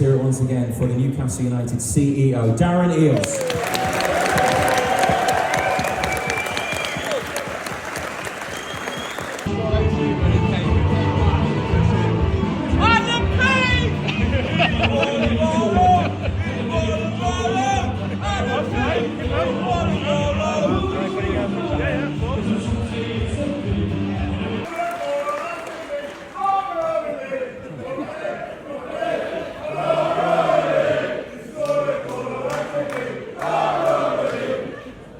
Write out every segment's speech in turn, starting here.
hear it once again for the Newcastle United CEO, Darren Eales.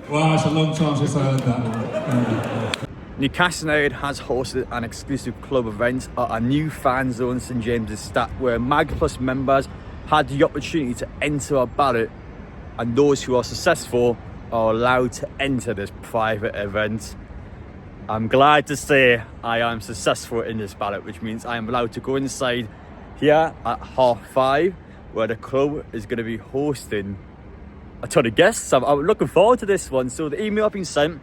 Wow, it's a long time since I heard that. Newcastle United has hosted an exclusive club event at a new fan zone, St James's Stack, where Mag Plus members had the opportunity to enter a ballot, and those who are successful are allowed to enter this private event. I'm glad to say I am successful in this ballot, which means I am allowed to go inside here at 5:30, where the club is going to be hosting a ton of guests. I'm looking forward to this one. So the email I've been sent,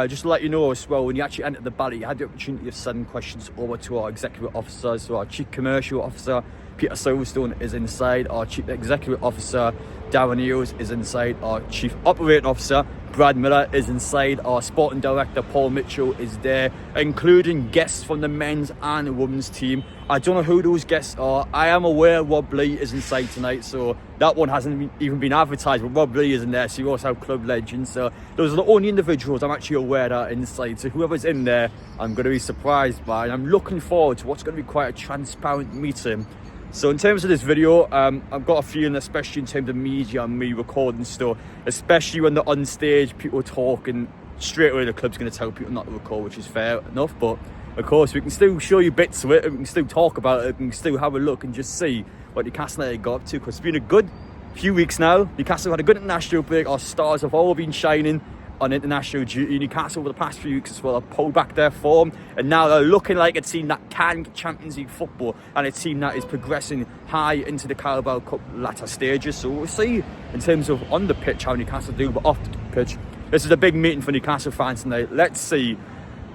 just to let you know as well, when you actually enter the ballot, you had the opportunity of sending questions over to our executive officers. So our chief commercial officer, Peter Silverstone, is inside. Our chief executive officer, Darren Eales, is inside. Our chief operating officer, Brad Miller, is inside. Our sporting director, Paul Mitchell, is there, including guests from the men's and women's team. I don't know who those guests are. I am aware Rob Lee is inside tonight, so that one hasn't even been advertised, but Rob Lee is in there, so you also have club legends. So those are the only individuals I'm actually aware that are inside. So whoever's in there, I'm going to be surprised by, and I'm looking forward to what's going to be quite a transparent meeting. So in terms of this video, I've got a feeling, especially in terms of media and me recording stuff, especially when they're on stage, people talking, straight away the club's going to tell people not to record, which is fair enough. But of course, we can still show you bits of it, and we can still talk about it, we can still have a look and just see what Newcastle United got up to, because it's been a good few weeks now. Newcastle had a good international break. Our stars have all been shining on international duty. Newcastle over the past few weeks as well have pulled back their form, and now they're looking like a team that can get Champions League football, and a team that is progressing high into the Carabao Cup latter stages. So we'll see in terms of on the pitch how Newcastle do, but off the pitch, this is a big meeting for Newcastle fans tonight. Let's see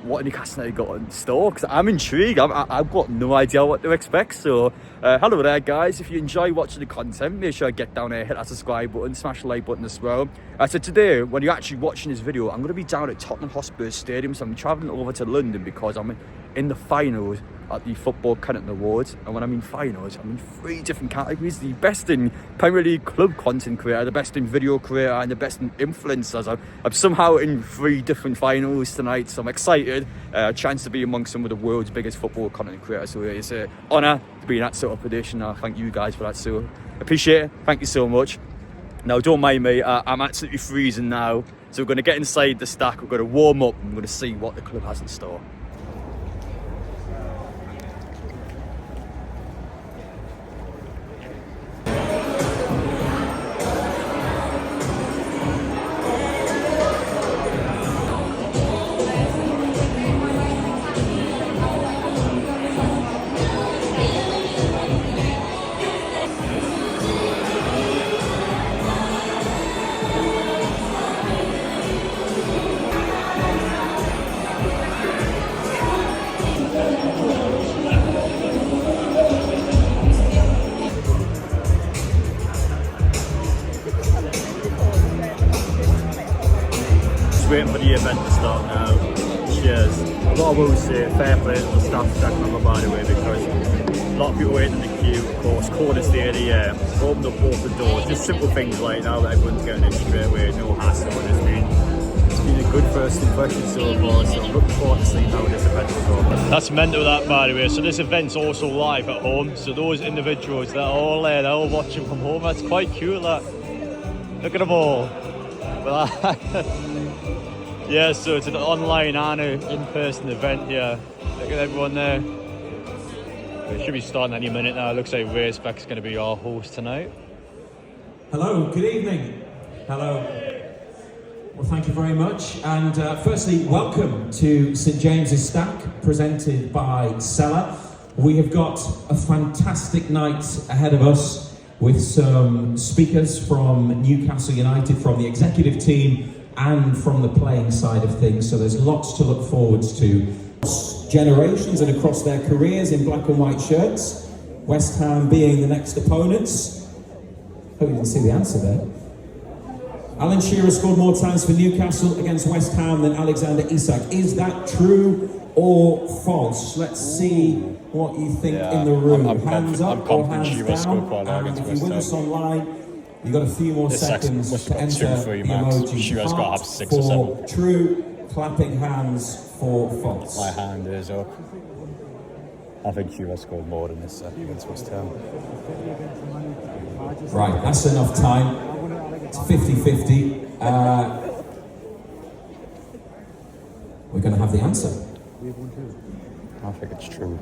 what Newcastle United got in store, because I'm intrigued. I've got no idea what to expect. So hello there guys, if you enjoy watching the content, make sure to get down here, hit that subscribe button, smash the like button as well. So today, when you're actually watching this video, I'm going to be down at Tottenham Hotspur Stadium. So I'm travelling over to London because I'm in the finals at the Football Content Awards. And when I mean finals, I'm in 3 different categories: the best in Premier League club content creator, the best in video creator, and the best in influencers. I'm somehow in 3 different finals tonight, so I'm excited. A chance to be among some of the world's biggest football content creators. So it's an honour to be in that sort of position. I thank you guys for that, so appreciate it. Thank you so much. Now, don't mind me, I'm absolutely freezing now. So we're going to get inside the stack, we're going to warm up, and we're going to see what the club has in store. Waiting for the event to start now. Cheers. What I will say, fair play to the staff that come by the way, because a lot of people waiting in the queue, of course, coldest day of the year, opened up both the doors, just simple things like now that everyone's getting in straight away, no hassle, and it's been a good first impression so far, so I'm looking forward to seeing how this event will go. That's mental that, by the way. So this event's also live at home, so those individuals that are all there, they're all watching from home. That's quite cute, that. Look at them all. Yeah, so it's an online and an in-person event here. Look at everyone there. It should be starting any minute now. It looks like Raceback's going to be our host tonight. Hello, good evening. Hello. Well, thank you very much. And firstly, welcome to St James's Stack, presented by Seller. We have got a fantastic night ahead of us with some speakers from Newcastle United, from the executive team, and from the playing side of things. So there's lots to look forward to. Generations and across their careers in black and white shirts. West Ham being the next opponents. Hope you didn't see the answer there. Alan Shearer scored more times for Newcastle against West Ham than Alexander Isak. Is that true or false? Let's see what you think in the room. Hands up or hands down. And if you're with us online, you've got a few more seconds to enter the emoji. Shearer's got to have 6 or 7. True, clapping hands for false. My hand is up. I think Shearer scored more than this against West Ham. Right, that's enough time. It's 50-50. We're going to have the answer. I think it's true.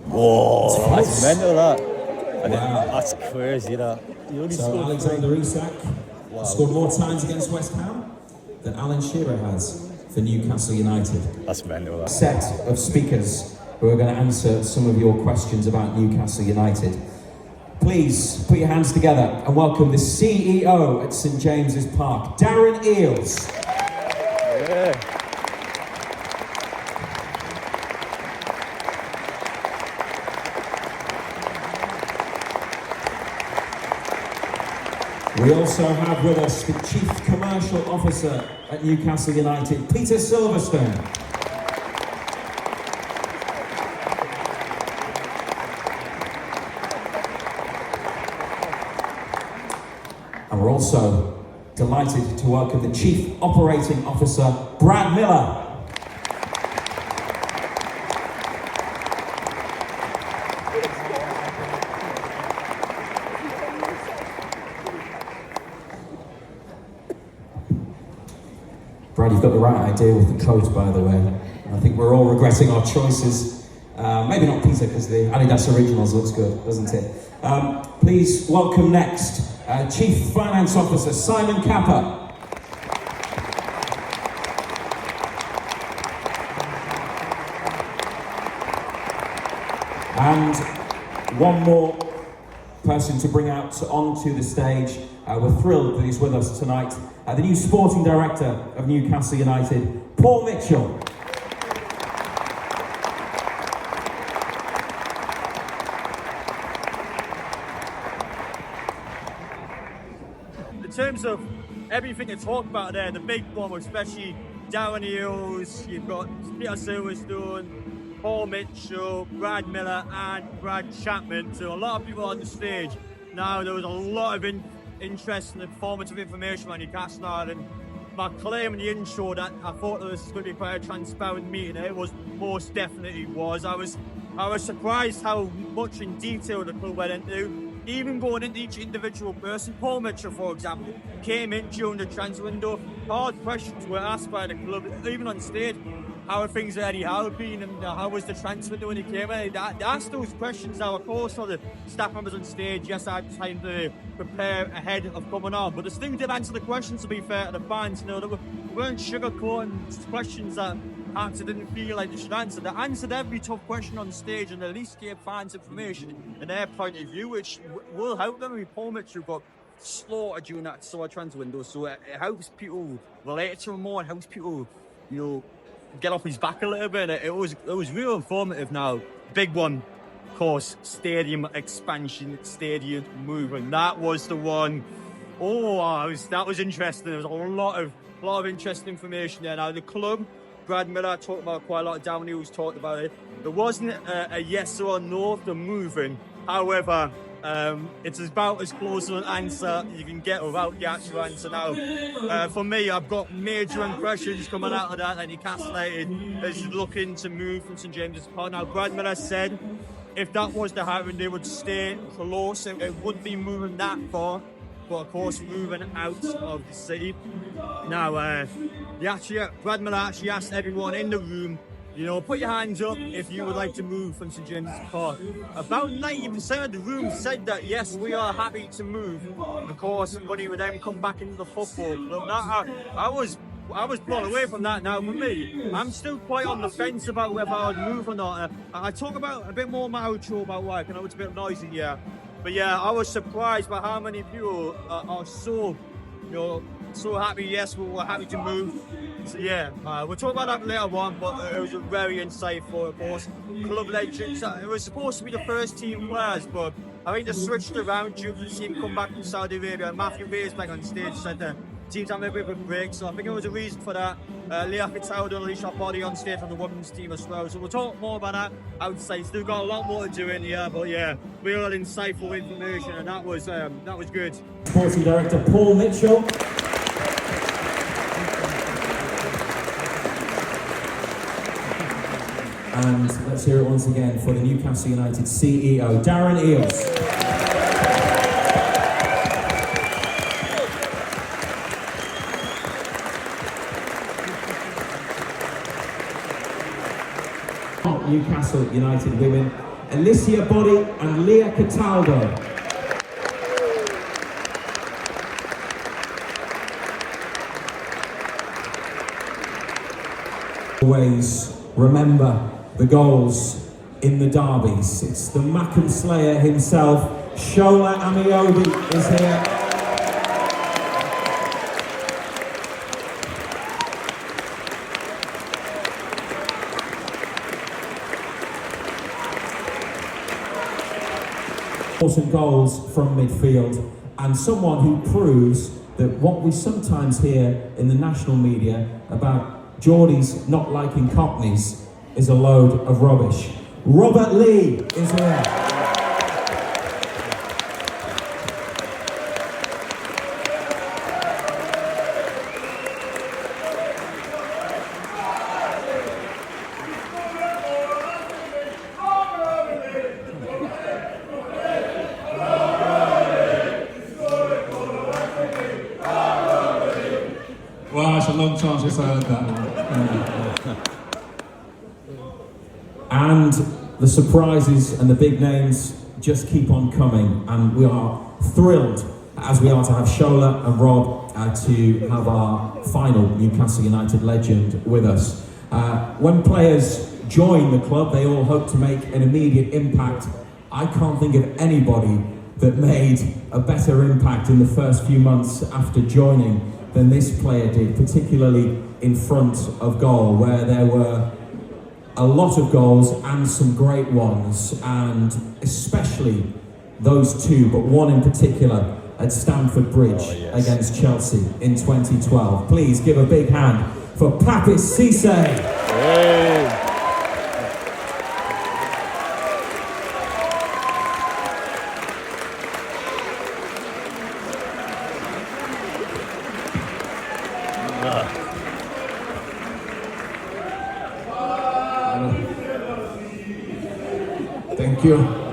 Whoa, that's mental, that. Wow. That's crazy, that. So Alexander Isak scored more times against West Ham than Alan Shearer has for Newcastle United. That's mental, that. Set of speakers who are going to answer some of your questions about Newcastle United. Please put your hands together and welcome the CEO at St James's Park, Darren Eales. Yeah. We also have with us the Chief Commercial Officer at Newcastle United, Peter Silverstone. And we're also delighted to welcome the Chief Operating Officer, Brad Miller. Brad, you've got the right idea with the coat, by the way. I think we're all regretting our choices. Maybe not Peter, because the Adidas Originals looks good, doesn't it? Please welcome next Chief Finance Officer Simon Capper. And one more person to bring out onto the stage. We're thrilled that he's with us tonight. The new Sporting Director of Newcastle United, Paul Mitchell. In terms of everything to talk about there, the big one, especially Darren Eales, you've got Peter Silverstone, Paul Mitchell, Brad Miller and Brad Chapman. So a lot of people on the stage. Now there was a lot of interesting and informative information on Newcastle United. My claim in the intro that I thought this was going to be quite a transparent meeting, it was most definitely was. I was surprised how much in detail the club went into. Even going into each individual person, Paul Mitchell, for example, came in during the transfer window. Hard questions were asked by the club, even on stage. How are things at Eddie Howe been, and how was the transfer window when he came in? They asked those questions now, of course, for the staff members on stage. Yes, I had time to prepare ahead of coming on, but the thing did answer the questions, to be fair to the fans. You know, they weren't sugarcoating questions that perhaps they didn't feel like they should answer. They answered every tough question on stage and at least gave fans information and their point of view, which will help them. I mean, Paul Mitchell got slaughtered during that summer transfer window, so it helps people relate to him more and helps people, you know, get off his back a little bit. It was real informative. Now, big one, of course, stadium expansion, stadium movement. That was the one. That was interesting. There was a lot of interesting information there. Now, the club, Brad Miller talked about quite a lot. Down Eales talked about it. There wasn't a yes or a no to moving. However, it's about as close to an answer you can get without the actual answer. Now, for me, I've got major impressions coming out of that. Newcastle United is looking to move from St James's Park. Now, Brad Miller said if that was to happen, they would stay close. It wouldn't be moving that far, but of course, moving out of the city. Now, Brad Miller actually asked everyone in the room, you know, put your hands up if you would like to move from St James's Park. About 90% of the room said that yes, we are happy to move. Of course, money would then come back into the football club. Now, I was blown away from that. Now, for me, I'm still quite on the fence about whether I would move or not. I talk about a bit more my outro about work. I know it's a bit noisy, yeah. But yeah, I was surprised by how many people are so, you know, so happy. Yes, we were happy to move. So yeah, we'll talk about that later on, but it was a very insightful, of course. Club legends. It was supposed to be the first team players, but I think they switched around due to the team come back from Saudi Arabia. And Matthew Raisbeck on stage said the teams having a bit of a break, so I think it was a reason for that. Leah Fitaudo and Alicia Body on stage on the women's team as well. So we'll talk more about that outside. Still got a lot more to do in here, but yeah, real insightful information, and that was good. Sporting Director Paul Mitchell. And let's hear it once again for the Newcastle United CEO, Darren Eales. Newcastle United women, Alicia Body and Leah Cataldo. Always remember the goals in the derbies. It's the Mackham Slayer himself, Shola Amiobi, is here. Important goals from midfield, and someone who proves that what we sometimes hear in the national media about Geordies not liking Cockneys is a load of rubbish. Robert Lee is here. Well, it's a long time since I heard that. And the surprises and the big names just keep on coming, and we are thrilled, as we are, to have Shola and Rob to have our final Newcastle United legend with us. When players join the club, they all hope to make an immediate impact. I can't think of anybody that made a better impact in the first few months after joining than this player did, particularly in front of goal, where there were a lot of goals and some great ones, and especially those two, but one in particular at Stamford Bridge against Chelsea in 2012. Please give a big hand for Papis Cisse. Thank you.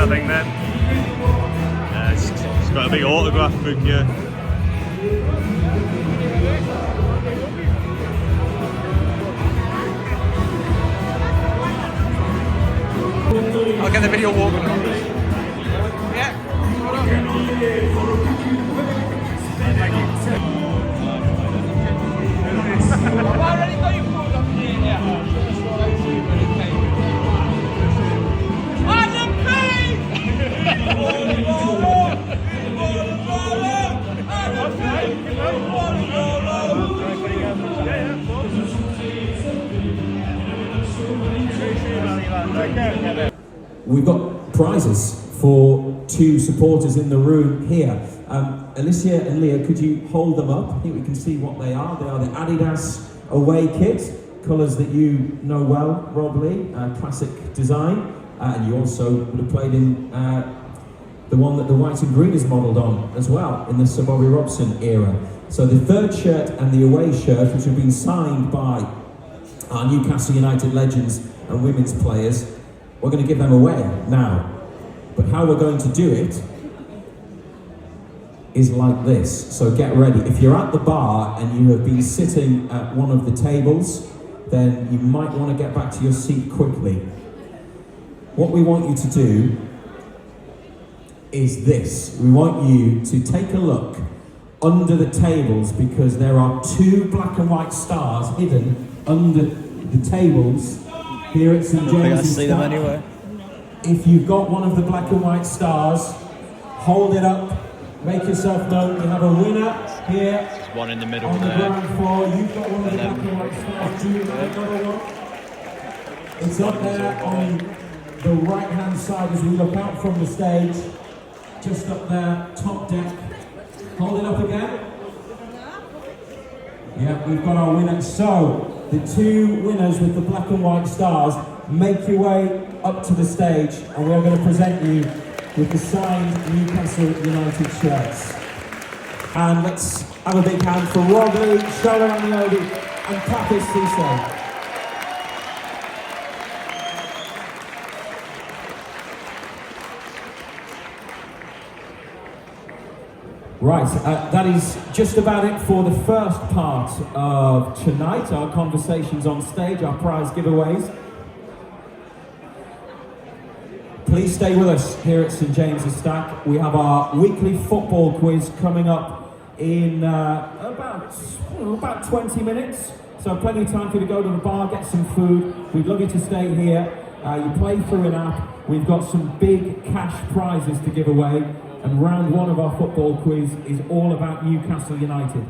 Thing then. It's got a big autograph book here. I'll get the video walking on this. Yeah. Thank you. I've already got you pulled up here. We've got prizes for two supporters in the room here. Alicia and Leah, could you hold them up? I think we can see what they are. They are the Adidas away kit, colours that you know well, Rob Lee, classic design. And you also would have played in the one that the white and green is modelled on as well, in the Sir Bobby Robson era. So the third shirt and the away shirt, which have been signed by our Newcastle United legends and women's players, we're going to give them away now. But how we're going to do it is like this. So get ready. If you're at the bar and you have been sitting at one of the tables, then you might want to get back to your seat quickly. What we want you to do is this. We want you to take a look under the tables, because there are 2 black and white stars hidden under the tables here at St James's. see them anywhere. If you've got one of the black and white stars, hold it up, make yourself known. We have a winner here. There's one in the middle on the there. ground floor. You've got one of the black and white stars. Do you have another one? It's up there on the right hand side as we look out from the stage. Just up there, top deck. Hold it up again. Yeah, we've got our winner. So, the 2 winners with the black and white stars, make your way up to the stage, and we're going to present you with the signed Newcastle United shirts. And let's have a big hand for Robbie, Shola Aniodi, and Papis Cisse. Right, that is just about it for the first part of tonight, our conversations on stage, our prize giveaways. Please stay with us here at St James's Stack. We have our weekly football quiz coming up in about 20 minutes. So plenty of time for you to go to the bar, get some food. We'd love you to stay here. You play through an app. We've got some big cash prizes to give away. And round 1 of our football quiz is all about Newcastle United.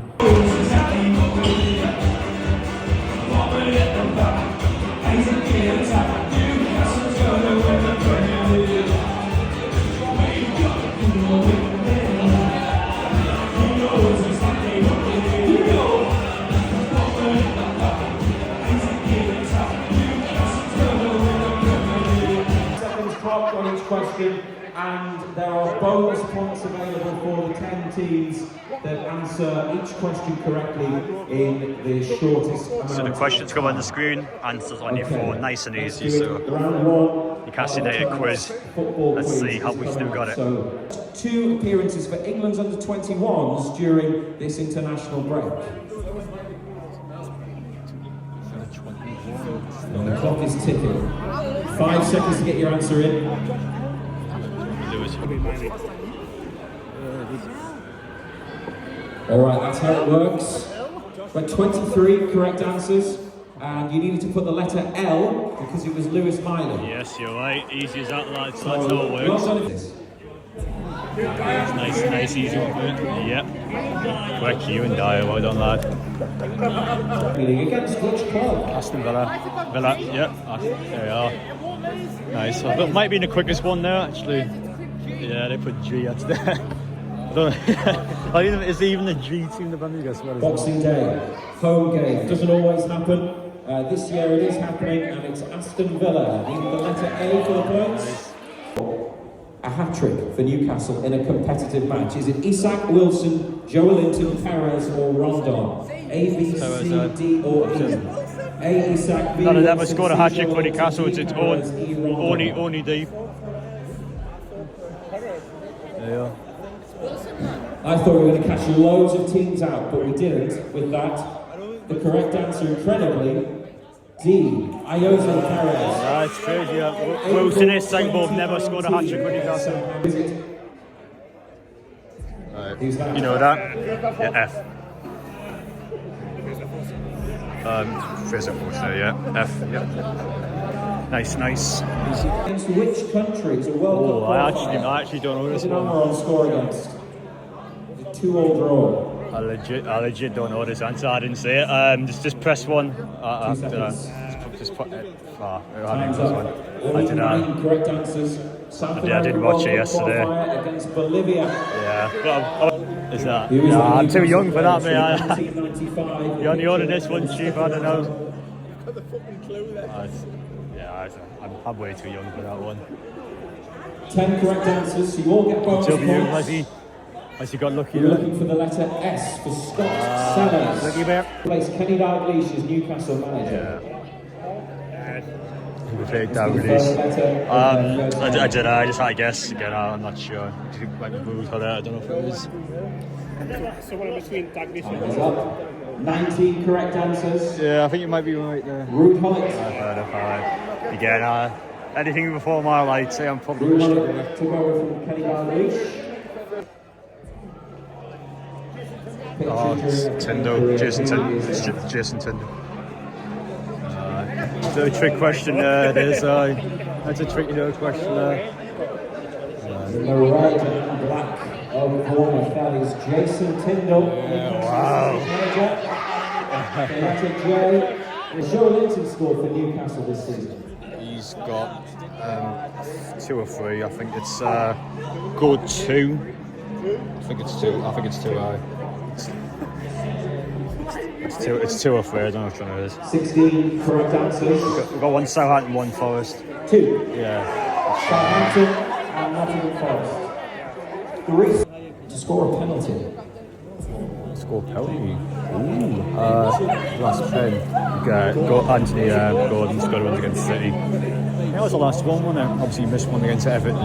On each question, and there are bonus points available for the 10 teams that answer each question correctly in the shortest amount. So the questions come on the screen, answers on your phone, nice and easy. So round 1, Newcastle United quiz. Let's see how we still got it. So 2 appearances for England's under-21s during this international break. And the clock is ticking. 5 seconds to get your answer in. Alright, that's how it works. But 23 correct answers, and you needed to put the letter L because it was Lewis Miley. Yes, you're right. Easy as that, lads. So, That's how it works. well done. Nice, easy one. Yep. Quick, you and Dyer. Well done, lad. Meaning against which club? Aston Villa. Villa, yep. There we are. Nice. That might be the quickest one there, actually. Yeah, they put G at there. I don't know. Is there even a G team in the Bundesliga? Boxing Day, home game. Doesn't always happen. This year it is happening, and it's Aston Villa. Need the letter A for the points. A hat-trick for Newcastle in a competitive match. Is it Isak, Wilson, Joelinton, Perez, or Rondon? A, B, C, D, or E? A, Isak, B, None of them have Wilson, scored a C, hat-trick for Joelinton, Newcastle. It's Perez, E, Rondon. only D. Yeah. I thought we were going to catch loads of teams out, but we didn't with that. The correct answer, incredibly, D. Iozo Perez. That's crazy, yeah. Wilson and Isak both never scored a hat-trick for Newcastle. Who's that? You know that? Yeah, F. First and fourth, yeah. F, yeah. Nice. Against which country is a World Cup qualifier? I actually don't know this Who's the number one. on score against? It's a 2-all draw. I legit don't know this answer. I didn't say it. Just press 1. 2 seconds. Just put it. Time's This up. one. Only I don't know. 9 correct answers. South I did American watch World it Cup yesterday. qualifier against Bolivia. Yeah. Well, is that? Who is Yeah, that I'm too Newcastle young for that, player? mate. 1995. You're on the order this one, Chief. I don't know. I'm way too young for that one. 10 correct answers, so you all get bonus W, points. Leslie. Has he got lucky We're there? looking for the letter S for Scott Sellers. Lucky bear. Place Kenny Dalglish as Newcastle manager. He would take The first Dalglish. letter I don't know, I just had to guess. Again, I'm not sure. Do you think like the Blues had it? I don't know if it was. Someone between Daglish Time and is up. 19 correct answers. Yeah, I think you might be right there. Rude Hollett. Again, anything before my light, say I'm probably Rude going Hollett took over from Kenny Dalglish. Oh, it's Tindo. Jason Tindo. There's a trick question there. That's a tricky little question there. In the red and black of Bournemouth, that is Jason Tyndall. Wow. The letter J. Joe Linton scored for Newcastle this season. He's got 2 or 3. I think it's good 2. I think it's 2. I think it's 2. It's 2 or 3. I don't know which one it is. 16 correct answers. We've got 1 Southampton, 1 Forest. 2. Yeah. Southampton and Nottingham Forest. 3 to score a penalty. Score penalty. Last pen. Go Anthony Gordon's got one against City. That was the last one, wasn't it? Obviously, you missed one against Everton.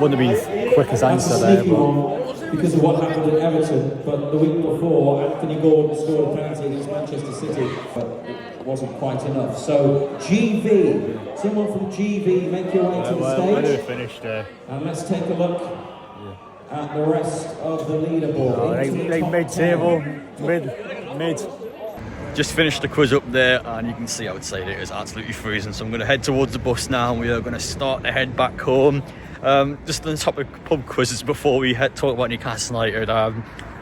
Wouldn't have been quickest answer there, but. Because of what happened at Everton, but the week before, Anthony Gordon scored a penalty against Manchester City, but it wasn't quite enough. So, GV, someone from GV, make your way to the stage. I know it finished there. And let's take a look at the rest of the leaderboard. Like mid-table, mid. Just finished the quiz up there, and you can see outside it is absolutely freezing. So I'm going to head towards the bus now, and we are going to start to head back home. Just on the topic of pub quizzes before we talk about Newcastle United, I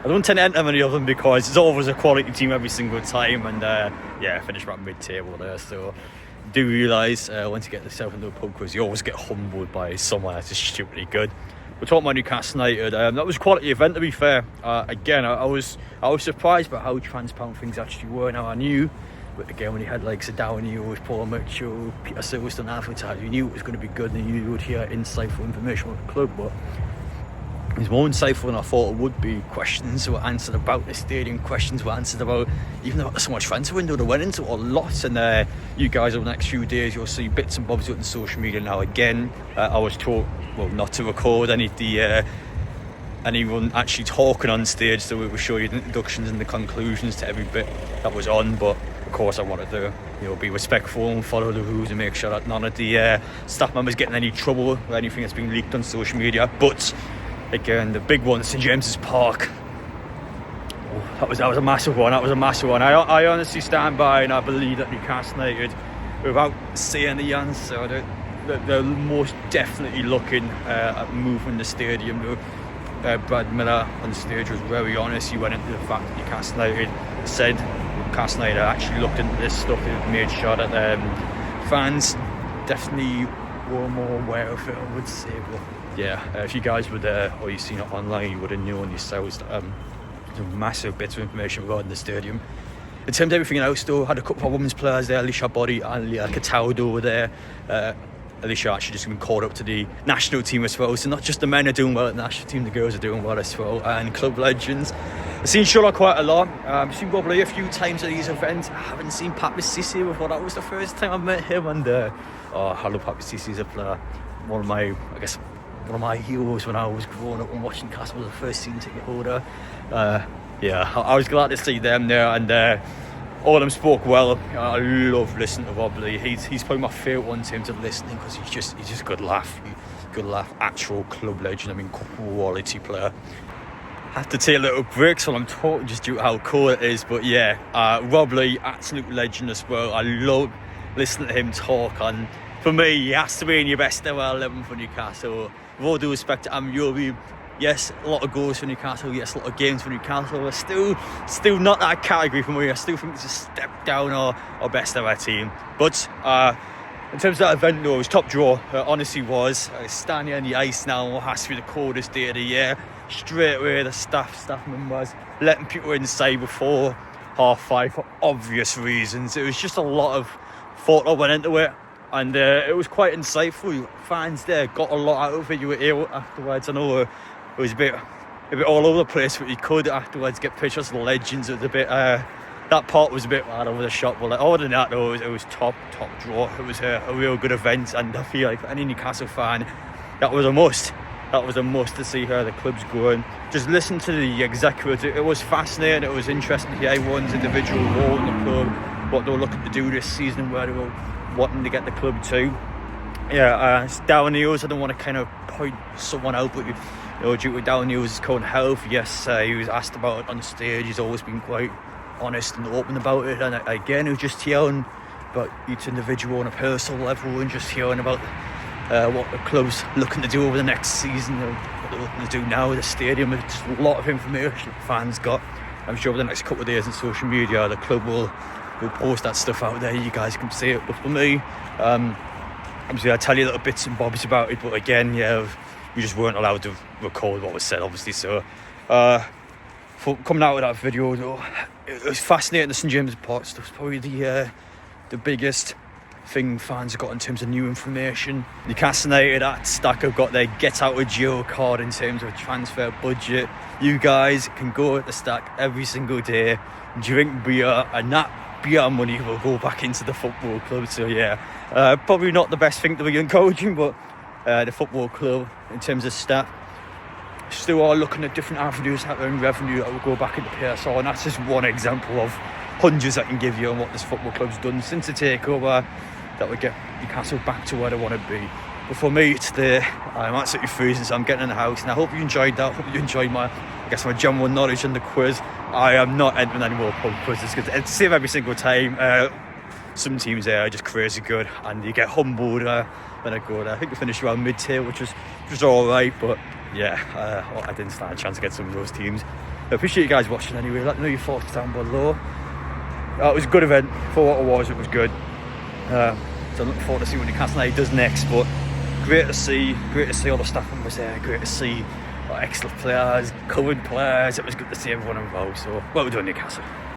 don't tend to enter many of them because it's always a quality team every single time, and I finished about mid-table there. So do realise once you get yourself into a pub quiz, you always get humbled by someone that's just stupidly good. We're talking about Newcastle United. That was a quality event, to be fair. Again, I was surprised by how transparent things actually were. Now I knew. But again, when you had like Sadowny or Paul Mitchell, Peter Silverstone after, you knew it was going to be good and you would hear insightful information about the club. But it was more insightful than I thought it would be. Questions were answered about the stadium, questions were answered about even about so much transfer window that went into a lot. And you guys over the next few days, you'll see bits and bobs out on social media. Now again, I was taught, not to record any of the anyone actually talking on stage, so we will show you the introductions and the conclusions to every bit that was on. But of course I wanted to be respectful and follow the rules and make sure that none of the staff members get in any trouble with anything that's been leaked on social media. But again, the big one, St James's Park, that was a massive one. I honestly stand by and I believe that Newcastle United, without saying the answer, they're most definitely looking at moving the stadium. Brad Miller on the stage was very honest. He went into the fact that Newcastle United said Newcastle United actually looked into this stuff and made sure that fans definitely were more aware of it, I would say. But if you guys were there or you've seen it online, you would have known yourselves that some massive bits of information regarding the stadium. In terms of everything else though, had a couple of women's players there, Alicia Body and Leah Cataldo were there. Alicia actually just been called up to the national team as well, so not just the men are doing well at the national team, the girls are doing well as well. And club legends, I've seen Shola quite a lot. I've seen Rob Lee a few times at these events. I haven't seen Papi Cissé before. That was the first time I met him, and I love Papi Cissé as a player. One of my heroes when I was growing up and watching Newcastle. Was the first season ticket holder. I was glad to see them there, and all of them spoke well. I love listening to Rob Lee. He's probably my favourite one in terms of listening, because he's just a good laugh. Actual club legend. I mean, quality player. I have to take a little break so I'm talking just due to how cool it is. But Rob Lee, absolute legend as well. I love listening to him talk, and for me, he has to be in your best ever 11 for Newcastle. With all due respect to Amiobi, yes, a lot of goals for Newcastle, yes, a lot of games for Newcastle, but still not that category for me. I still think it's a step down our best ever team. But in terms of that event though, it was top draw. Honestly was. Standing on the ice now has to be the coldest day of the year. Straight away the staff members letting people inside before 5:30 for obvious reasons. It was just a lot of thought that went into it, and it was quite insightful. Fans there got a lot out of it. You were able afterwards. I know it was a bit a bit all over the place, but you could afterwards get pictures of the legends. It was a bit, that part was a bit bad over the shop, but like, other than that though, it was top draw. It was a real good event, and I feel like for any Newcastle fan, that was a must. That was a must to see how the club's going. Just listen to the executives. It was fascinating. It was interesting to hear everyone's individual role in the club, what they were looking to do this season, where they were wanting to get the club to. Yeah, Darren News, I don't want to kind of point someone out, but due to Darren News' current health, yes, he was asked about it on stage. He's always been quite honest and open about it, and again, he was just hearing about each individual on a personal level, and just hearing about what the club's looking to do over the next season, what they're looking to do now with the stadium. There's just a lot of information fans got. I'm sure over the next couple of days on social media, the club will post that stuff out there. You guys can see it. But for me, obviously I tell you little bits and bobs about it, but again, yeah, we just weren't allowed to record what was said, obviously. So for coming out of that video though, it was fascinating. The St James's Park stuff was probably the biggest thing fans have got in terms of new information. Newcastle United at Stack have got their get out of jail card in terms of transfer budget. You guys can go at the Stack every single day, drink beer, and that beer money will go back into the football club. So yeah, probably not the best thing to be encouraging, but the football club in terms of staff still are looking at different avenues that earn revenue that will go back into PSR, and that's just one example of hundreds I can give you on what this football club's done since the takeover that would get Newcastle back to where they want to be. But for me today, I'm absolutely freezing, so I'm getting in the house, and I hope you enjoyed that. I hope you enjoyed my general knowledge on the quiz. I am not entering any more pub quizzes because it's the same every single time. Some teams there are just crazy good, and you get humbled when I go there. I think we finished around mid-tier, which was all right, but yeah, I didn't stand a chance to get some of those teams. I appreciate you guys watching anyway. Let me know your thoughts down below. It was a good event for what it was good. So I'm looking forward to see what Newcastle United does next, but great to see all the staff members there, great to see excellent players, current players. It was good to see everyone involved, so well done Newcastle.